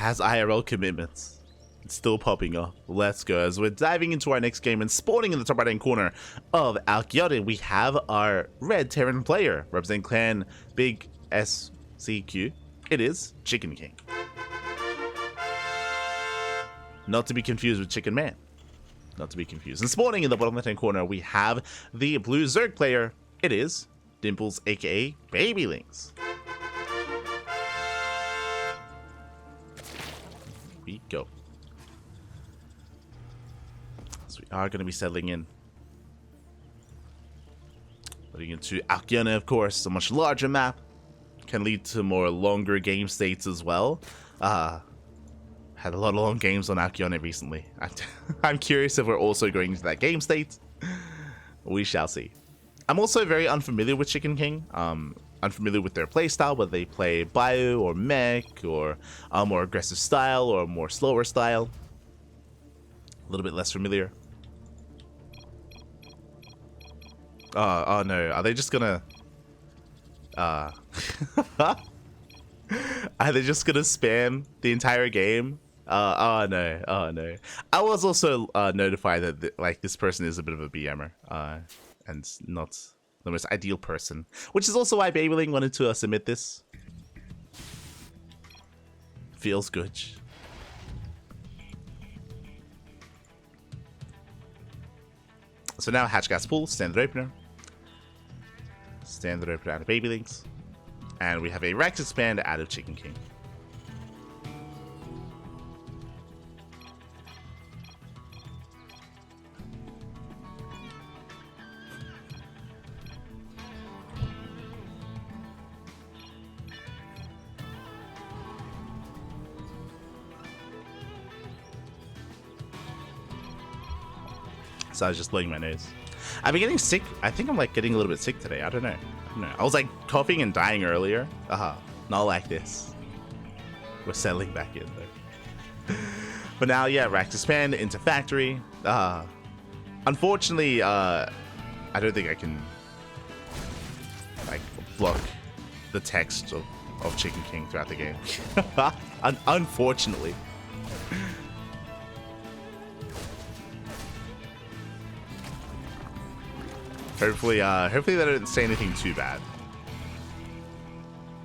has IRL commitments. It's still popping up. Let's go. As we're diving into our next game and spawning in the top right hand corner of Alkione, we have our red Terran player representing clan Big SCQ. It is ChickenKing. Not to be confused with Chicken Man. Not to be confused. And spawning in the bottom left hand corner, we have the blue Zerg player. It is Dimples, aka Babylings. We go. So we are going to be settling in. Putting into Alkione, of course, a much larger map. Can lead to more longer game states as well. Had a lot of long games on Alkione recently. I'm curious if we're also going into that game state. We shall see. I'm also very unfamiliar with ChickenKing. Unfamiliar with their playstyle, whether they play bio or mech or a more aggressive style or a more slower style. A little bit less familiar. Oh no, are they just gonna are they just gonna spam the entire game? Oh no. I was also notified that like this person is a bit of a BMer and not the most ideal person, which is also why Babyling wanted to submit this. Feels good. So now hatch gas pool, standard opener out of Babylings, and we have a Rex expand out of ChickenKing. So I was just blowing my nose. I've been getting sick. I think I'm like getting a little bit sick today. I don't know. I was like coughing and dying earlier. Not like this. We're settling back in though. But now, yeah, Rax expand into factory. Unfortunately, I don't think I can like block the text of ChickenKing throughout the game. Unfortunately. Hopefully they don't say anything too bad.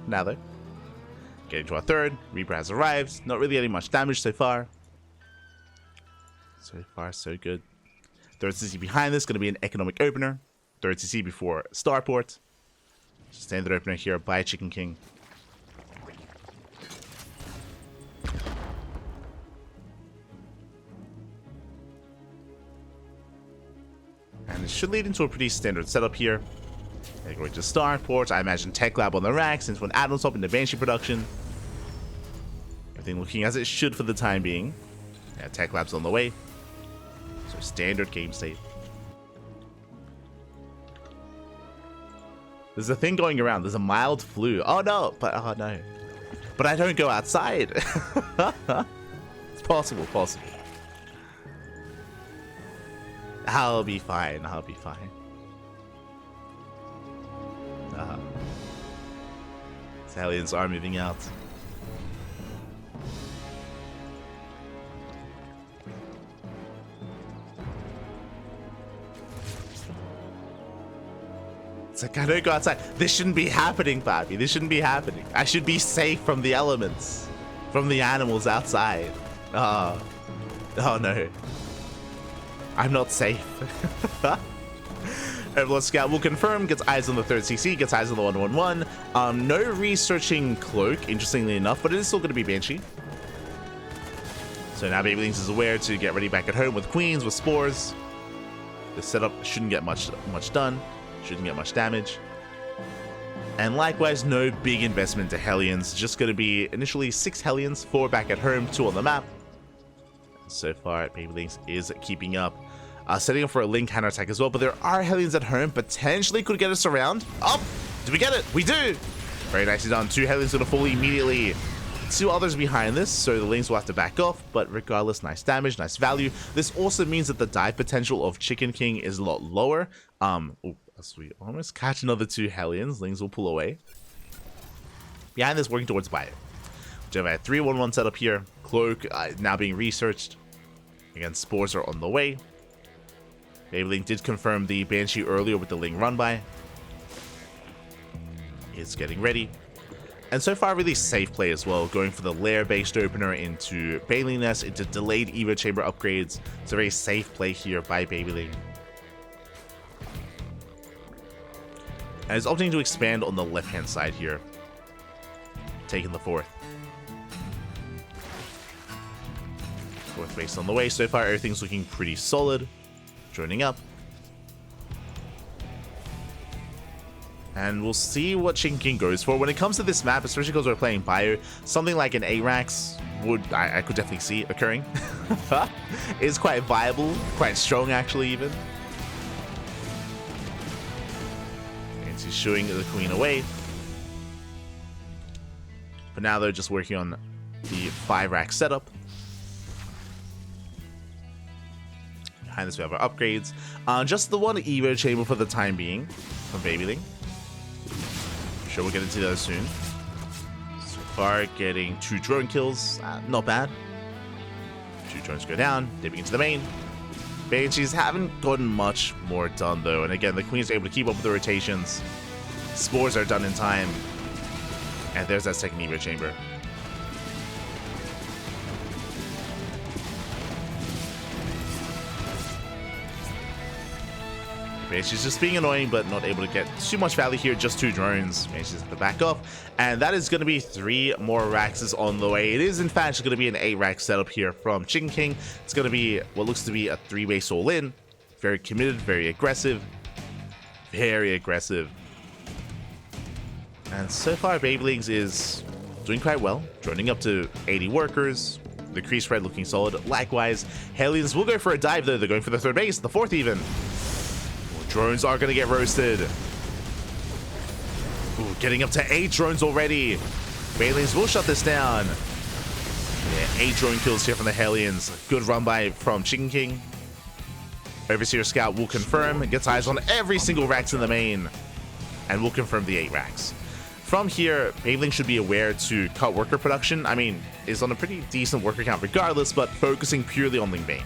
Now though, getting to our third, Reaper has arrived. Not really getting much damage so far. So far, so good. Third CC behind this, going to be an economic opener. Third CC before Starport. Standard opener here by ChickenKing. And it should lead into a pretty standard setup here. They're going to Starport. I imagine Tech Lab on the racks, into an add-on swap into Banshee production. Everything looking as it should for the time being. Yeah, Tech Lab's on the way. So standard game state. There's a thing going around. There's a mild flu. Oh no, but oh no. But I don't go outside. It's possible. I'll be fine. The aliens are moving out. It's like, I don't go outside. This shouldn't be happening, Bobby. This shouldn't be happening. I should be safe from the elements. From the animals outside. Oh no. I'm not safe. Overlord Scout will confirm, gets eyes on the third CC, gets eyes on the 111. No researching Cloak, interestingly enough, but it is still going to be Banshee. So now Babylings is aware to get ready back at home with Queens, with Spores. The setup shouldn't get much done, shouldn't get much damage. And likewise, no big investment to Hellions, just going to be initially 6 Hellions, 4 back at home, 2 on the map. So far, Babylings is keeping up. Setting up for a Link counterattack as well, but there are Hellions at home, potentially could get us around. Oh, do we get it? We do! Very nicely done. 2 Hellions going to fall immediately. 2 others behind this, so the Lings will have to back off, but regardless, nice damage, nice value. This also means that the dive potential of ChickenKing is a lot lower. As we almost catch another 2 Hellions, Lings will pull away. Behind this, working towards Bio. Jedi 3-1-1 setup here. Cloak now being researched. Again, spores are on the way. Babyling did confirm the Banshee earlier with the Ling run-by. Is getting ready. And so far, really safe play as well, going for the lair-based opener into Babyling Nest, into delayed Evo Chamber upgrades. It's a very safe play here by Babyling. And is opting to expand on the left-hand side here, taking the fourth. Fourth base on the way. So far, everything's looking pretty solid. Joining up. And we'll see what ChickenKing goes for. When it comes to this map, especially because we're playing Bio, something like an ARAX I could definitely see occurring. It's quite viable, quite strong actually even. And she's shooing the queen away. But now they're just working on the 5-rack setup. Behind this we have our upgrades. Just the one Evo chamber for the time being from Babyling. Sure, we'll get into those soon. So far, getting 2 drone kills, not bad. 2 drones go down, dipping into the main. Banshees haven't gotten much more done though, and again, the Queen's able to keep up with the rotations. Spores are done in time, and there's that second Evo chamber. Banshee's just being annoying, but not able to get too much value here. Just 2 drones. Banshee's at the back off. And that is going to be 3 more racks on the way. It is, in fact, going to be an 8-rack setup here from ChickenKing. It's going to be what looks to be a 3-base all-in. Very committed, very aggressive. Very aggressive. And so far, Babylings is doing quite well. Droning up to 80 workers. The crease spread looking solid. Likewise, Hellions will go for a dive, though. They're going for the 3rd base, the 4th even. Drones are going to get roasted. Ooh, getting up to 8 drones already. Baylings will shut this down. Yeah, 8 drone kills here from the Hellions. Good run by from ChickenKing. Overseer Scout will confirm. Gets eyes on every single racks in the main. And will confirm the 8 racks. From here, Babyling should be aware to cut worker production. I mean, is on a pretty decent worker count regardless, but focusing purely on Lingbane.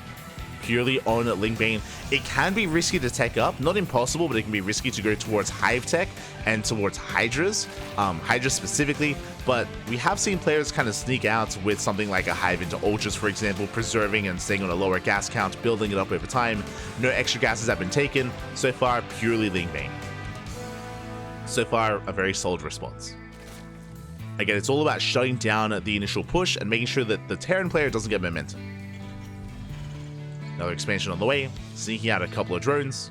Purely on Lingbane. It can be risky to tech up, not impossible, but it can be risky to go towards Hive Tech and towards Hydras, Hydras specifically, but we have seen players kind of sneak out with something like a Hive into Ultras, for example, preserving and staying on a lower gas count, building it up over time. No extra gases have been taken. So far, purely Lingbane. So far, a very solid response. Again, it's all about shutting down the initial push and making sure that the Terran player doesn't get momentum. Another expansion on the way, sneaking out a couple of drones.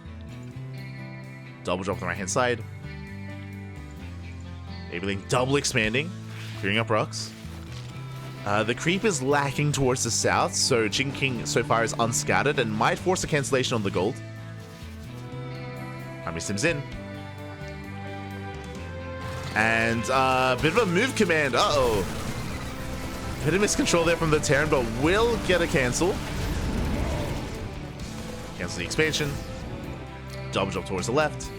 Double jump on the right hand side. Babyling double expanding, clearing up rocks. The creep is lacking towards the south, so ChickenKing so far is unscattered and might force a cancellation on the gold. Army Sims in. And bit of a move command, uh-oh. Bit of miscontrol there from the Terran, but will get a cancel. Cancel the expansion. Double jump towards the left.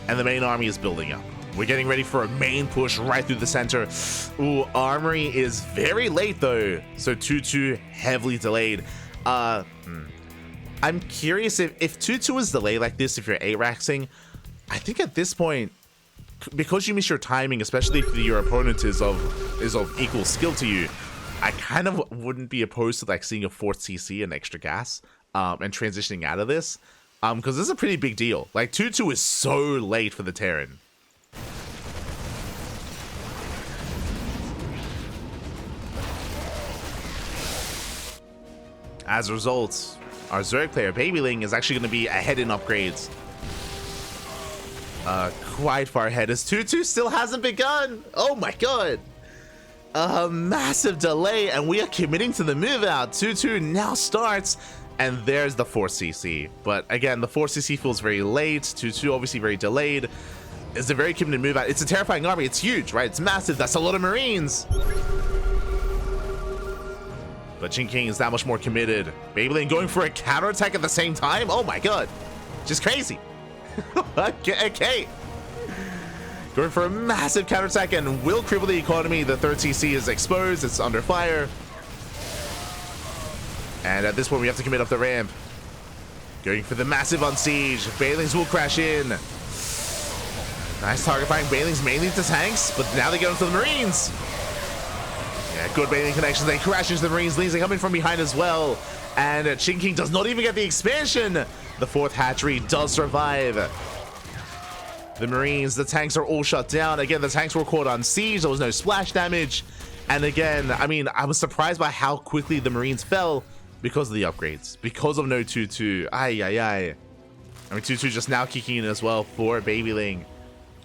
And the main army is building up. We're getting ready for a main push right through the center. Ooh, Armory is very late though. So 2-2 heavily delayed. I'm curious if 2-2 is delayed like this, if you're 8-raxing, I think at this point, because you miss your timing, especially if your opponent is of equal skill to you, I kind of wouldn't be opposed to like seeing a 4th CC and extra gas. And transitioning out of this, because this is a pretty big deal. Like 2-2 is so late for the Terran. As a result, our Zerg player Babyling is actually going to be ahead in upgrades. Quite far ahead as 2-2 still hasn't begun. Oh my god. A massive delay, and we are committing to the move out. 2-2 now starts. And there's the 4CC. But again, the 4CC feels very late. 2-2 obviously very delayed. It's a very committed move out. It's a terrifying army. It's huge, right? It's massive. That's a lot of Marines. But ChickenKing is that much more committed. Babyling going for a counterattack at the same time? Oh my god. Just crazy. Okay. Going for a massive counterattack and will cripple the economy. The third CC is exposed. It's under fire. And at this point, we have to commit up the ramp. Going for the massive on siege. Baylings will crash in. Nice target firing. Baylings mainly to tanks, but now they go into the Marines. Yeah, good Babyling connections. They crash into the Marines. Leans are coming from behind as well. And ChickenKing does not even get the expansion. The fourth hatchery does survive. The Marines, the tanks are all shut down. Again, the tanks were caught on siege. There was no splash damage. And again, I mean, I was surprised by how quickly the Marines fell because of the upgrades. Because of no 2-2. Ay. I mean, 2-2 just now kicking in as well for Babyling.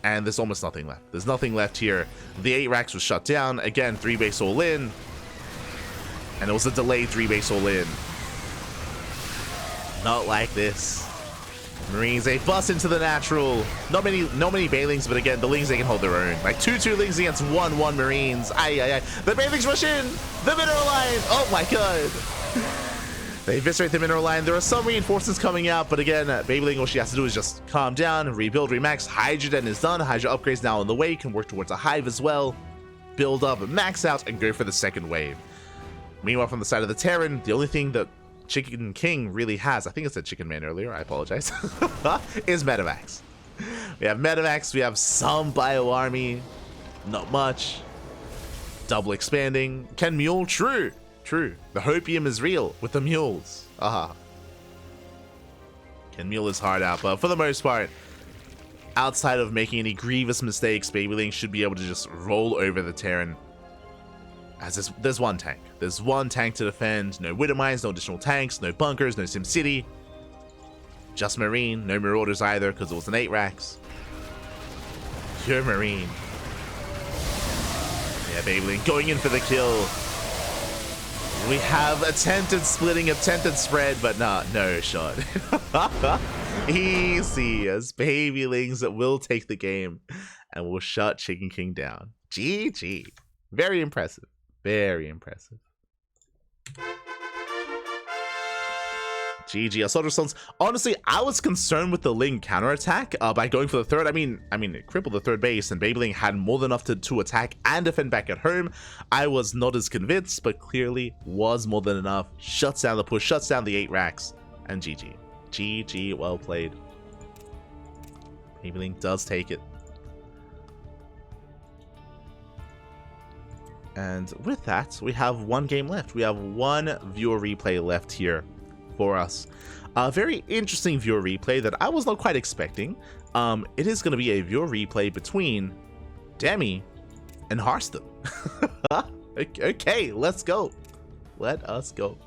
And there's almost nothing left. There's nothing left here. The 8 racks was shut down. Again, 3 base all in. And it was a delayed 3 base all in. Not like this. Marines, they bust into the natural. Not many Baylings, but again, the Lings, they can hold their own. Like 2-2 Lings against 1-1 Marines. Ay. The Baylings rush in. The mineral line. Oh my god. They eviscerate the mineral line. There are some reinforcements coming out, but again, Babyling, all she has to do is just calm down, rebuild, remax. Hydra then is done. Hydra upgrades now on the way. Can work towards a hive as well. Build up, max out, and go for the second wave. Meanwhile, from the side of the Terran, the only thing that ChickenKing really has, I think I said Chicken Man earlier, I apologize, is Medivacs. We have Medivacs, we have some Bio Army, not much. Double expanding. Can Mule? True. The hopium is real with the mules. Can Mule is hard out, but for the most part, outside of making any grievous mistakes, Babyling should be able to just roll over the Terran. As there's one tank. There's one tank to defend. No Widow Mines, no additional tanks, no bunkers, no SimCity. Just Marine. No Marauders either, because it was an 8 racks. Pure Marine. Yeah, Babyling going in for the kill. We have attempted splitting, attempted spread, but no shot. Easy as Babylings that will take the game and will shut ChickenKing down. GG. Very impressive. Very impressive. GG. Assault Stones. Honestly, I was concerned with the Ling counterattack by going for the third. I mean, it crippled the third base, and Babyling had more than enough to attack and defend back at home. I was not as convinced, but clearly was more than enough. Shuts down the push, shuts down the 8 racks, and GG. GG. Well played. Babyling does take it. And with that, we have one game left. We have one viewer replay left here for us. A very interesting viewer replay that I was not quite expecting. It is going to be a viewer replay between Demi and Hearthstone. Okay, let's go. Let us go.